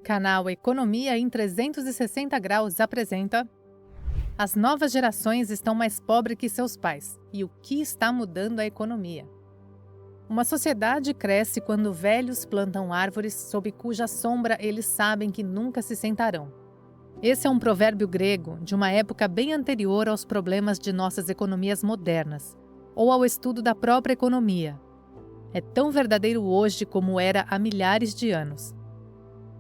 Canal Economia em 360 Graus apresenta: As novas gerações estão mais pobres que seus pais, e o que está mudando a economia? Uma sociedade cresce quando velhos plantam árvores sob cuja sombra eles sabem que nunca se sentarão. Esse é um provérbio grego de uma época bem anterior aos problemas de nossas economias modernas, ou ao estudo da própria economia. É tão verdadeiro hoje como era há milhares de anos.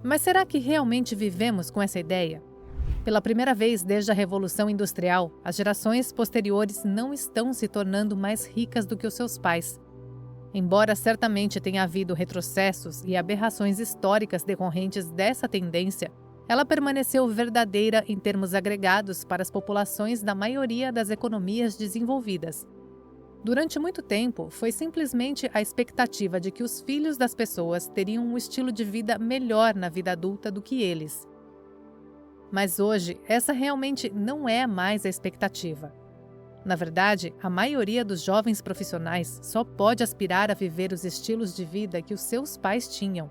Mas será que realmente vivemos com essa ideia? Pela primeira vez desde a Revolução Industrial, as gerações posteriores não estão se tornando mais ricas do que os seus pais. Embora certamente tenha havido retrocessos e aberrações históricas decorrentes dessa tendência, ela permaneceu verdadeira em termos agregados para as populações da maioria das economias desenvolvidas. Durante muito tempo, foi simplesmente a expectativa de que os filhos das pessoas teriam um estilo de vida melhor na vida adulta do que eles. Mas hoje, essa realmente não é mais a expectativa. Na verdade, a maioria dos jovens profissionais só pode aspirar a viver os estilos de vida que os seus pais tinham.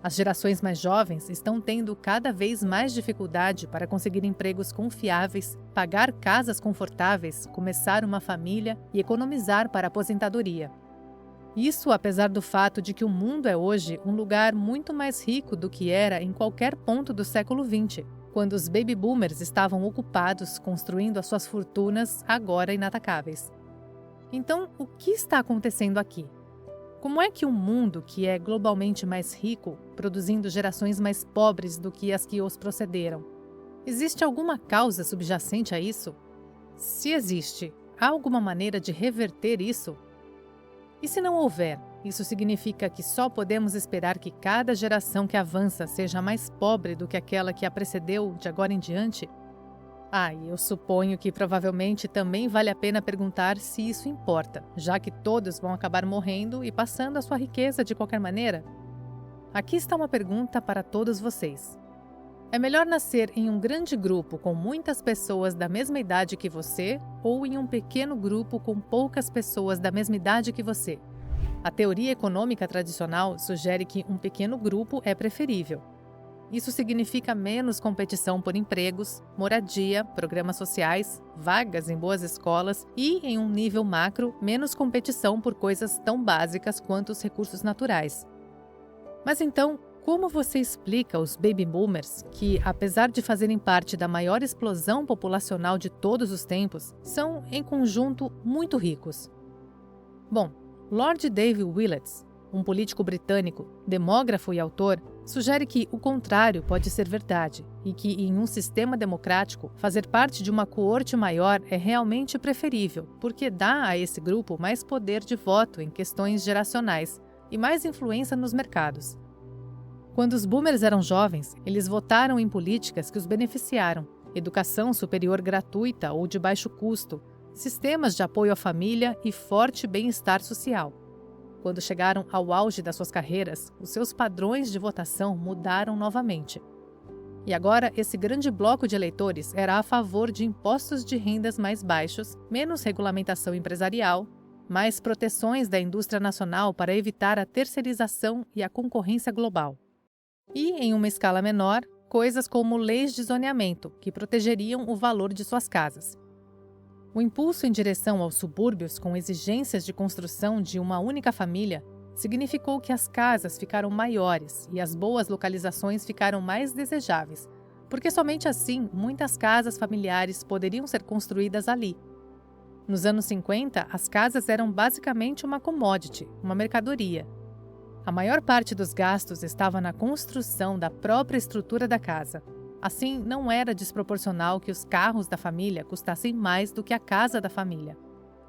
As gerações mais jovens estão tendo cada vez mais dificuldade para conseguir empregos confiáveis, pagar casas confortáveis, começar uma família e economizar para a aposentadoria. Isso apesar do fato de que o mundo é hoje um lugar muito mais rico do que era em qualquer ponto do século XX, quando os baby boomers estavam ocupados construindo as suas fortunas agora inatacáveis. Então, o que está acontecendo aqui? Como é que um mundo que é globalmente mais rico, produzindo gerações mais pobres do que as que os procederam? Existe alguma causa subjacente a isso? Se existe, há alguma maneira de reverter isso? E se não houver, isso significa que só podemos esperar que cada geração que avança seja mais pobre do que aquela que a precedeu de agora em diante? E eu suponho que provavelmente também vale a pena perguntar se isso importa, já que todos vão acabar morrendo e passando a sua riqueza de qualquer maneira. Aqui está uma pergunta para todos vocês. É melhor nascer em um grande grupo com muitas pessoas da mesma idade que você ou em um pequeno grupo com poucas pessoas da mesma idade que você? A teoria econômica tradicional sugere que um pequeno grupo é preferível. Isso significa menos competição por empregos, moradia, programas sociais, vagas em boas escolas e, em um nível macro, menos competição por coisas tão básicas quanto os recursos naturais. Mas então, como você explica aos baby boomers que, apesar de fazerem parte da maior explosão populacional de todos os tempos, são, em conjunto, muito ricos? Bom, Lord David Willetts, um político britânico, demógrafo e autor, sugere que o contrário pode ser verdade e que, em um sistema democrático, fazer parte de uma coorte maior é realmente preferível, porque dá a esse grupo mais poder de voto em questões geracionais e mais influência nos mercados. Quando os boomers eram jovens, eles votaram em políticas que os beneficiaram: educação superior gratuita ou de baixo custo, sistemas de apoio à família e forte bem-estar social. Quando chegaram ao auge das suas carreiras, os seus padrões de votação mudaram novamente. E agora, esse grande bloco de eleitores era a favor de impostos de rendas mais baixos, menos regulamentação empresarial, mais proteções da indústria nacional para evitar a terceirização e a concorrência global. E, em uma escala menor, coisas como leis de zoneamento, que protegeriam o valor de suas casas. O impulso em direção aos subúrbios com exigências de construção de uma única família significou que as casas ficaram maiores e as boas localizações ficaram mais desejáveis, porque somente assim muitas casas familiares poderiam ser construídas ali. Nos anos 50, as casas eram basicamente uma commodity, uma mercadoria. A maior parte dos gastos estava na construção da própria estrutura da casa. Assim, não era desproporcional que os carros da família custassem mais do que a casa da família.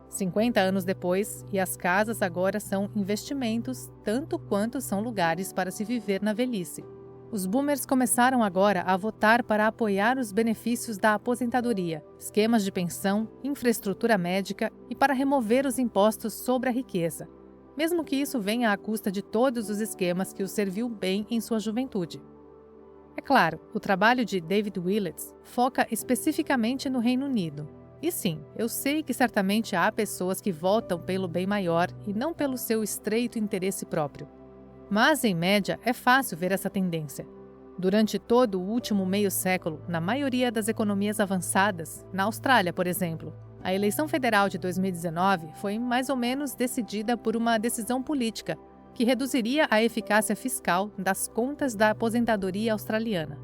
50 anos depois, e as casas agora são investimentos tanto quanto são lugares para se viver na velhice. Os boomers começaram agora a votar para apoiar os benefícios da aposentadoria, esquemas de pensão, infraestrutura médica e para remover os impostos sobre a riqueza, mesmo que isso venha à custa de todos os esquemas que os serviu bem em sua juventude. É claro, o trabalho de David Willetts foca especificamente no Reino Unido. E sim, eu sei que certamente há pessoas que votam pelo bem maior e não pelo seu estreito interesse próprio. Mas, em média, é fácil ver essa tendência. Durante todo o último meio século, na maioria das economias avançadas, na Austrália, por exemplo, a eleição federal de 2019 foi mais ou menos decidida por uma decisão política que reduziria a eficácia fiscal das contas da aposentadoria australiana.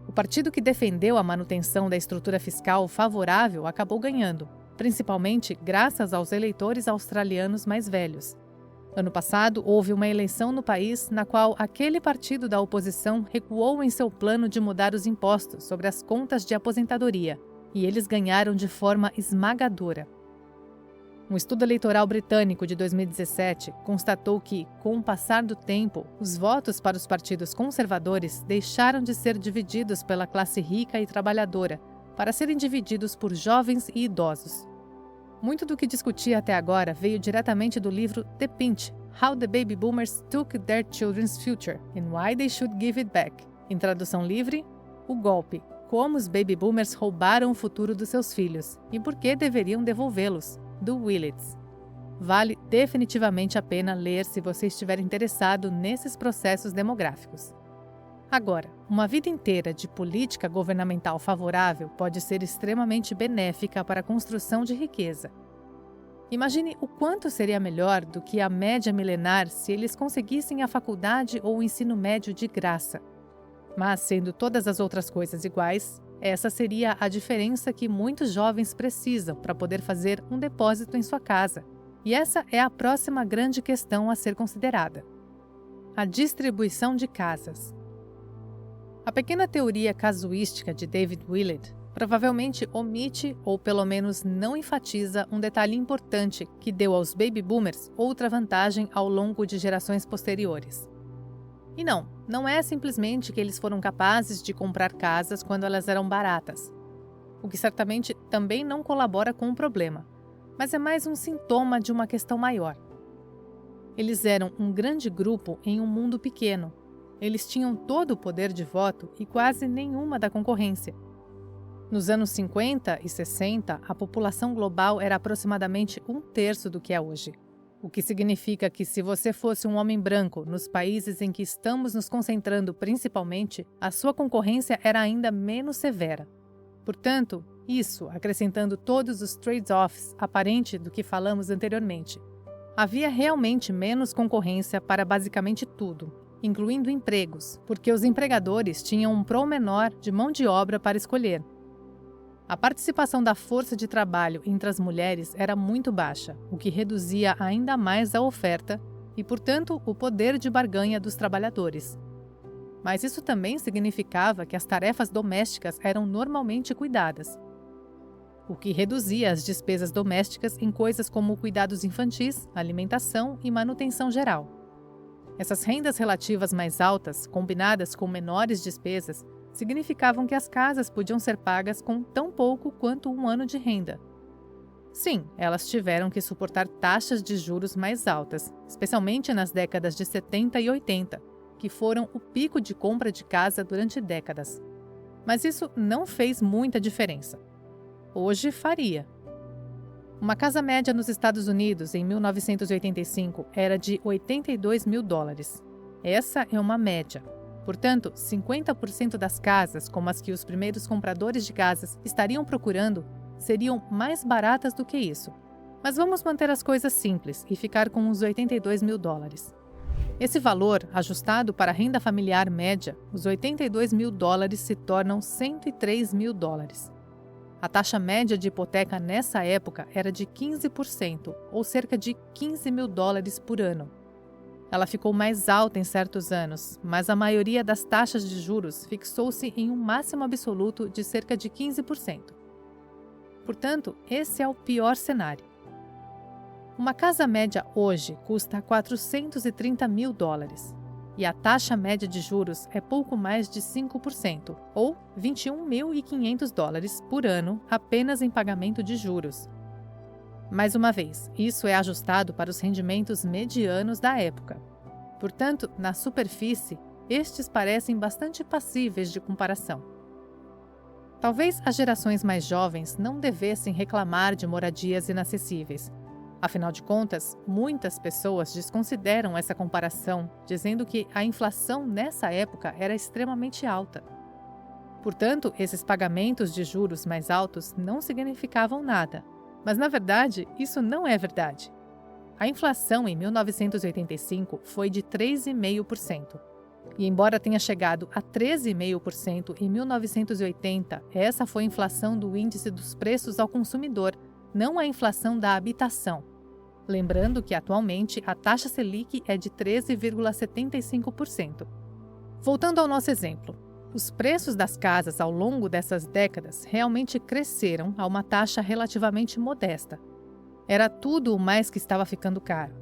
O partido que defendeu a manutenção da estrutura fiscal favorável acabou ganhando, principalmente graças aos eleitores australianos mais velhos. Ano passado, houve uma eleição no país na qual aquele partido da oposição recuou em seu plano de mudar os impostos sobre as contas de aposentadoria, e eles ganharam de forma esmagadora. Um estudo eleitoral britânico de 2017 constatou que, com o passar do tempo, os votos para os partidos conservadores deixaram de ser divididos pela classe rica e trabalhadora para serem divididos por jovens e idosos. Muito do que discuti até agora veio diretamente do livro The Pinch: How the Baby Boomers Took Their Children's Future and Why They Should Give It Back. Em tradução livre, O Golpe: Como os Baby Boomers roubaram o futuro dos seus filhos e por que deveriam devolvê-los, do Willits. Vale definitivamente a pena ler se você estiver interessado nesses processos demográficos. Agora, uma vida inteira de política governamental favorável pode ser extremamente benéfica para a construção de riqueza. Imagine o quanto seria melhor do que a média milenar se eles conseguissem a faculdade ou o ensino médio de graça. Mas, sendo todas as outras coisas iguais, essa seria a diferença que muitos jovens precisam para poder fazer um depósito em sua casa. E essa é a próxima grande questão a ser considerada: a distribuição de casas. A pequena teoria casuística de David Willett provavelmente omite ou pelo menos não enfatiza um detalhe importante que deu aos baby boomers outra vantagem ao longo de gerações posteriores. E não é simplesmente que eles foram capazes de comprar casas quando elas eram baratas, o que certamente também não colabora com o problema, mas é mais um sintoma de uma questão maior. Eles eram um grande grupo em um mundo pequeno. Eles tinham todo o poder de voto e quase nenhuma da concorrência. Nos anos 50 e 60, a população global era aproximadamente 1/3 do que é hoje. O que significa que, se você fosse um homem branco nos países em que estamos nos concentrando principalmente, a sua concorrência era ainda menos severa. Portanto, isso, acrescentando todos os trade-offs aparentes do que falamos anteriormente, havia realmente menos concorrência para basicamente tudo, incluindo empregos, porque os empregadores tinham um pró-menor de mão de obra para escolher. A participação da força de trabalho entre as mulheres era muito baixa, o que reduzia ainda mais a oferta e, portanto, o poder de barganha dos trabalhadores. Mas isso também significava que as tarefas domésticas eram normalmente cuidadas, o que reduzia as despesas domésticas em coisas como cuidados infantis, alimentação e manutenção geral. Essas rendas relativas mais altas, combinadas com menores despesas, significavam que as casas podiam ser pagas com tão pouco quanto um ano de renda. Sim, elas tiveram que suportar taxas de juros mais altas, especialmente nas décadas de 70 e 80, que foram o pico de compra de casa durante décadas. Mas isso não fez muita diferença. Hoje faria. Uma casa média nos Estados Unidos em 1985 era de $82 mil. Essa é uma média. Portanto, 50% das casas, como as que os primeiros compradores de casas estariam procurando, seriam mais baratas do que isso. Mas vamos manter as coisas simples e ficar com uns $82 mil. Esse valor, ajustado para a renda familiar média, os $82 mil se tornam $103 mil. A taxa média de hipoteca nessa época era de 15%, ou cerca de $15 mil por ano. Ela ficou mais alta em certos anos, mas a maioria das taxas de juros fixou-se em um máximo absoluto de cerca de 15%. Portanto, esse é o pior cenário. Uma casa média hoje custa $430 mil, e a taxa média de juros é pouco mais de 5%, ou $21.500 por ano apenas em pagamento de juros. Mais uma vez, isso é ajustado para os rendimentos medianos da época. Portanto, na superfície, estes parecem bastante passíveis de comparação. Talvez as gerações mais jovens não devessem reclamar de moradias inacessíveis, Afinal de contas, muitas pessoas desconsideram essa comparação, dizendo que a inflação nessa época era extremamente alta. Portanto, esses pagamentos de juros mais altos não significavam nada. Mas, na verdade, isso não é verdade. A inflação em 1985 foi de 3,5%. E embora tenha chegado a 13,5% em 1980, essa foi a inflação do índice dos preços ao consumidor, não a inflação da habitação. Lembrando que atualmente a taxa Selic é de 13,75%. Voltando ao nosso exemplo, os preços das casas ao longo dessas décadas realmente cresceram a uma taxa relativamente modesta. Era tudo o mais que estava ficando caro.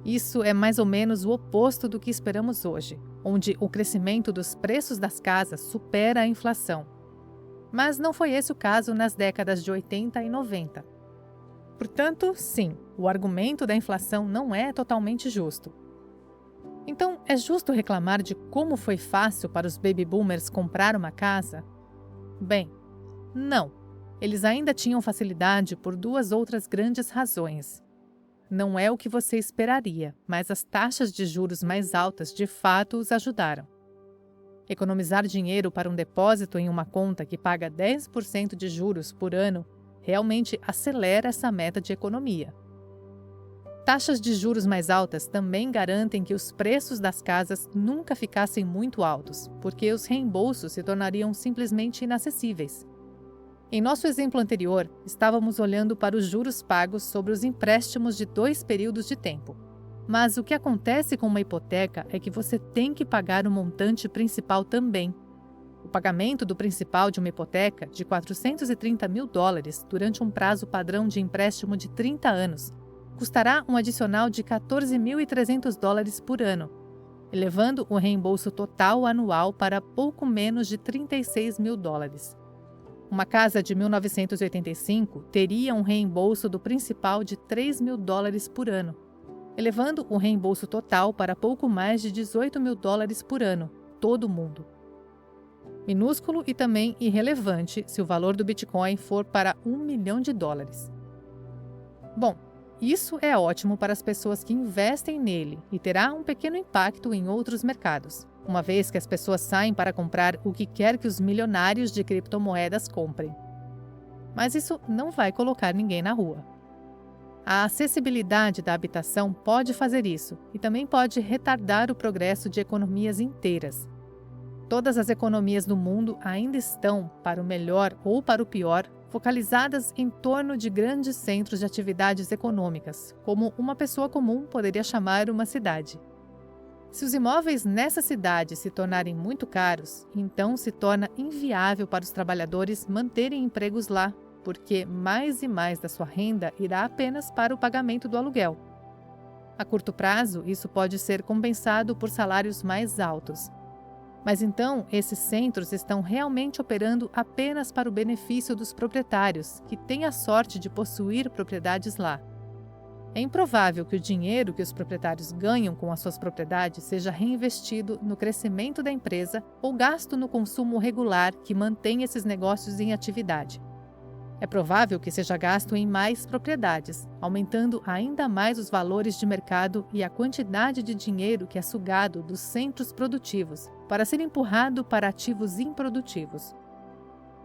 Isso é mais ou menos o oposto do que esperamos hoje, onde o crescimento dos preços das casas supera a inflação. Mas não foi esse o caso nas décadas de 80 e 90. Portanto, sim, o argumento da inflação não é totalmente justo. Então, é justo reclamar de como foi fácil para os baby boomers comprar uma casa? Bem, não. Eles ainda tinham facilidade por duas outras grandes razões. Não é o que você esperaria, mas as taxas de juros mais altas de fato os ajudaram. Economizar dinheiro para um depósito em uma conta que paga 10% de juros por ano realmente acelera essa meta de economia. Taxas de juros mais altas também garantem que os preços das casas nunca ficassem muito altos, porque os reembolsos se tornariam simplesmente inacessíveis. Em nosso exemplo anterior, estávamos olhando para os juros pagos sobre os empréstimos de 2 períodos de tempo. Mas o que acontece com uma hipoteca é que você tem que pagar o montante principal também. O pagamento do principal de uma hipoteca de $430 mil durante um prazo padrão de empréstimo de 30 anos custará um adicional de $14.300 por ano, elevando o reembolso total anual para pouco menos de $36 mil. Uma casa de 1985 teria um reembolso do principal de $3 mil por ano, elevando o reembolso total para pouco mais de $18 mil por ano, todo mundo. Minúsculo e também irrelevante se o valor do Bitcoin for para $1 milhão. Bom, isso é ótimo para as pessoas que investem nele e terá um pequeno impacto em outros mercados, uma vez que as pessoas saem para comprar o que quer que os milionários de criptomoedas comprem. Mas isso não vai colocar ninguém na rua. A acessibilidade da habitação pode fazer isso e também pode retardar o progresso de economias inteiras. Todas as economias do mundo ainda estão, para o melhor ou para o pior, focalizadas em torno de grandes centros de atividades econômicas, como uma pessoa comum poderia chamar uma cidade. Se os imóveis nessa cidade se tornarem muito caros, então se torna inviável para os trabalhadores manterem empregos lá, porque mais e mais da sua renda irá apenas para o pagamento do aluguel. A curto prazo, isso pode ser compensado por salários mais altos. Mas então, esses centros estão realmente operando apenas para o benefício dos proprietários, que têm a sorte de possuir propriedades lá. É improvável que o dinheiro que os proprietários ganham com as suas propriedades seja reinvestido no crescimento da empresa ou gasto no consumo regular que mantém esses negócios em atividade. É provável que seja gasto em mais propriedades, aumentando ainda mais os valores de mercado e a quantidade de dinheiro que é sugado dos centros produtivos para ser empurrado para ativos improdutivos.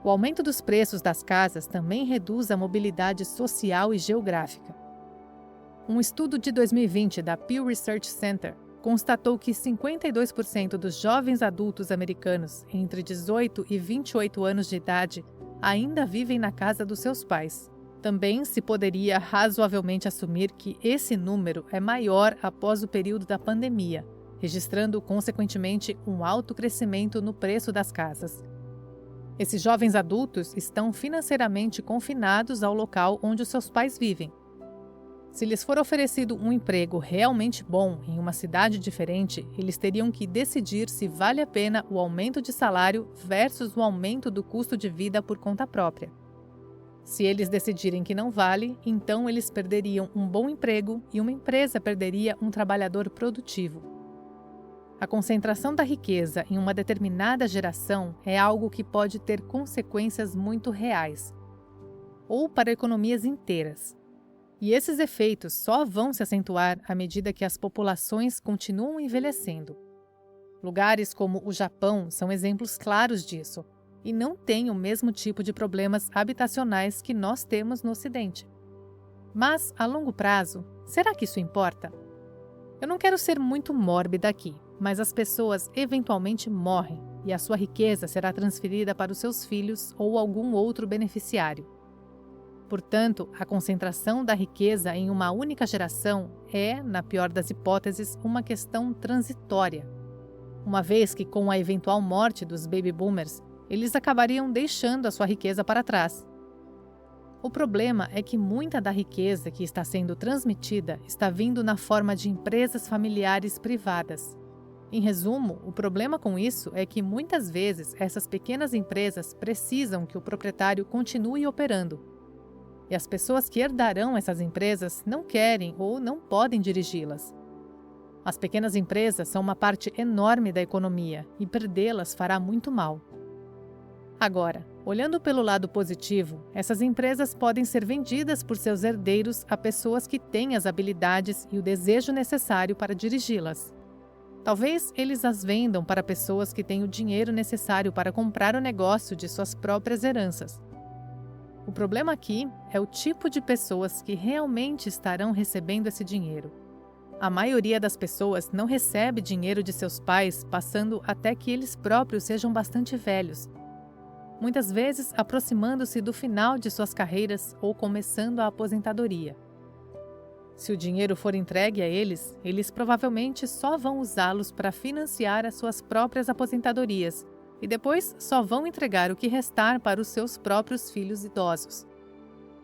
O aumento dos preços das casas também reduz a mobilidade social e geográfica. Um estudo de 2020 da Pew Research Center constatou que 52% dos jovens adultos americanos entre 18 e 28 anos de idade ainda vivem na casa dos seus pais. Também se poderia razoavelmente assumir que esse número é maior após o período da pandemia, registrando consequentemente um alto crescimento no preço das casas. Esses jovens adultos estão financeiramente confinados ao local onde os seus pais vivem. Se lhes for oferecido um emprego realmente bom em uma cidade diferente, eles teriam que decidir se vale a pena o aumento de salário versus o aumento do custo de vida por conta própria. Se eles decidirem que não vale, então eles perderiam um bom emprego e uma empresa perderia um trabalhador produtivo. A concentração da riqueza em uma determinada geração é algo que pode ter consequências muito reais, ou para economias inteiras. E esses efeitos só vão se acentuar à medida que as populações continuam envelhecendo. Lugares como o Japão são exemplos claros disso e não têm o mesmo tipo de problemas habitacionais que nós temos no Ocidente. Mas, a longo prazo, será que isso importa? Eu não quero ser muito mórbida aqui, mas as pessoas eventualmente morrem e a sua riqueza será transferida para os seus filhos ou algum outro beneficiário. Portanto, a concentração da riqueza em uma única geração é, na pior das hipóteses, uma questão transitória, uma vez que, com a eventual morte dos baby boomers, eles acabariam deixando a sua riqueza para trás. O problema é que muita da riqueza que está sendo transmitida está vindo na forma de empresas familiares privadas. Em resumo, o problema com isso é que muitas vezes essas pequenas empresas precisam que o proprietário continue operando. E as pessoas que herdarão essas empresas não querem ou não podem dirigi-las. As pequenas empresas são uma parte enorme da economia e perdê-las fará muito mal. Agora, olhando pelo lado positivo, essas empresas podem ser vendidas por seus herdeiros a pessoas que têm as habilidades e o desejo necessário para dirigi-las. Talvez eles as vendam para pessoas que têm o dinheiro necessário para comprar o negócio de suas próprias heranças. O problema aqui é o tipo de pessoas que realmente estarão recebendo esse dinheiro. A maioria das pessoas não recebe dinheiro de seus pais passando até que eles próprios sejam bastante velhos, muitas vezes aproximando-se do final de suas carreiras ou começando a aposentadoria. Se o dinheiro for entregue a eles, eles provavelmente só vão usá-los para financiar as suas próprias aposentadorias e depois só vão entregar o que restar para os seus próprios filhos idosos.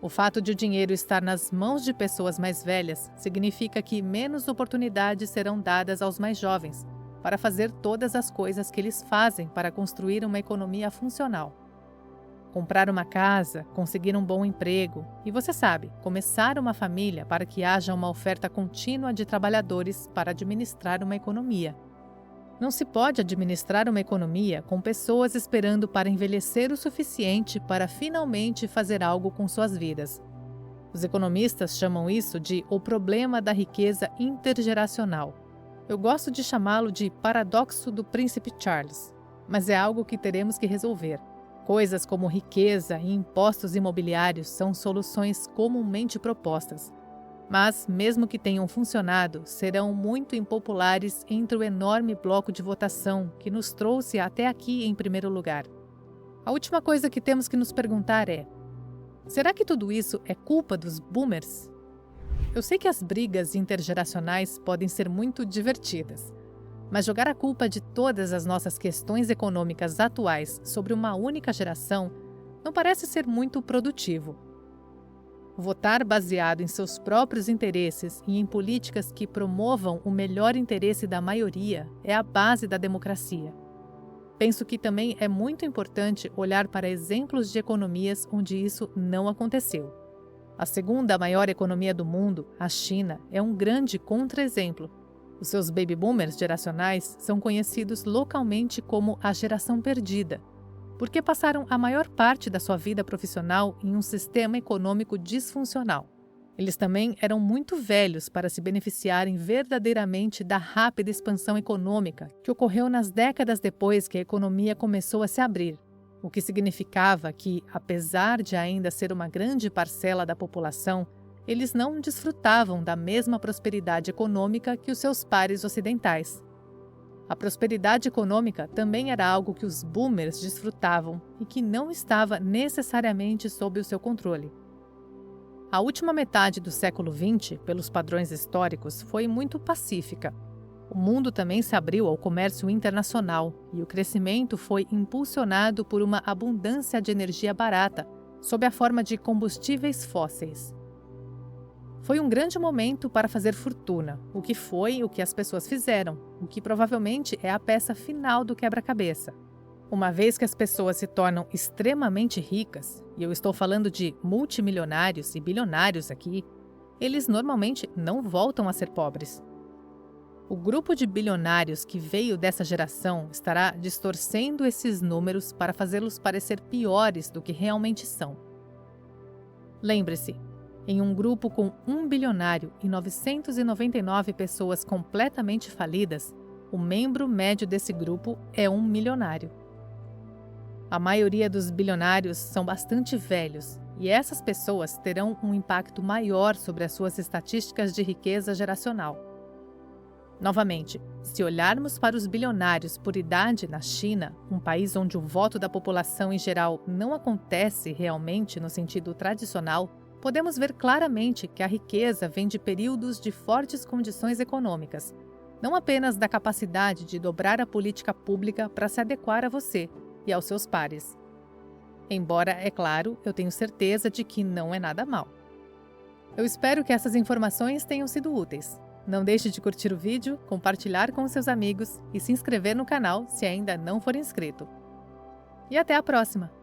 O fato de o dinheiro estar nas mãos de pessoas mais velhas significa que menos oportunidades serão dadas aos mais jovens para fazer todas as coisas que eles fazem para construir uma economia funcional. Comprar uma casa, conseguir um bom emprego e, você sabe, começar uma família para que haja uma oferta contínua de trabalhadores para administrar uma economia. Não se pode administrar uma economia com pessoas esperando para envelhecer o suficiente para finalmente fazer algo com suas vidas. Os economistas chamam isso de o problema da riqueza intergeracional. Eu gosto de chamá-lo de paradoxo do príncipe Charles, mas é algo que teremos que resolver. Coisas como riqueza e impostos imobiliários são soluções comumente propostas, mas, mesmo que tenham funcionado, serão muito impopulares entre o enorme bloco de votação que nos trouxe até aqui em primeiro lugar. A última coisa que temos que nos perguntar é: será que tudo isso é culpa dos boomers? Eu sei que as brigas intergeracionais podem ser muito divertidas, mas jogar a culpa de todas as nossas questões econômicas atuais sobre uma única geração não parece ser muito produtivo. Votar baseado em seus próprios interesses e em políticas que promovam o melhor interesse da maioria é a base da democracia. Penso que também é muito importante olhar para exemplos de economias onde isso não aconteceu. A segunda maior economia do mundo, a China, é um grande contra-exemplo. Os seus baby boomers geracionais são conhecidos localmente como a geração perdida, porque passaram a maior parte da sua vida profissional em um sistema econômico disfuncional. Eles também eram muito velhos para se beneficiarem verdadeiramente da rápida expansão econômica que ocorreu nas décadas depois que a economia começou a se abrir, o que significava que, apesar de ainda ser uma grande parcela da população, eles não desfrutavam da mesma prosperidade econômica que os seus pares ocidentais. A prosperidade econômica também era algo que os boomers desfrutavam e que não estava necessariamente sob o seu controle. A última metade do século XX, pelos padrões históricos, foi muito pacífica. O mundo também se abriu ao comércio internacional e o crescimento foi impulsionado por uma abundância de energia barata, sob a forma de combustíveis fósseis. Foi um grande momento para fazer fortuna, o que foi o que as pessoas fizeram, o que provavelmente é a peça final do quebra-cabeça. Uma vez que as pessoas se tornam extremamente ricas, e eu estou falando de multimilionários e bilionários aqui, eles normalmente não voltam a ser pobres. O grupo de bilionários que veio dessa geração estará distorcendo esses números para fazê-los parecer piores do que realmente são. Lembre-se, Em um grupo com 1 bilionário e 999 pessoas completamente falidas, o membro médio desse grupo é 1 milionário. A maioria dos bilionários são bastante velhos e essas pessoas terão um impacto maior sobre as suas estatísticas de riqueza geracional. Novamente, se olharmos para os bilionários por idade na China, um país onde o voto da população em geral não acontece realmente no sentido tradicional, podemos ver claramente que a riqueza vem de períodos de fortes condições econômicas, não apenas da capacidade de dobrar a política pública para se adequar a você e aos seus pares. Embora, é claro, eu tenho certeza de que não é nada mal. Eu espero que essas informações tenham sido úteis. Não deixe de curtir o vídeo, compartilhar com os seus amigos e se inscrever no canal se ainda não for inscrito. E até a próxima!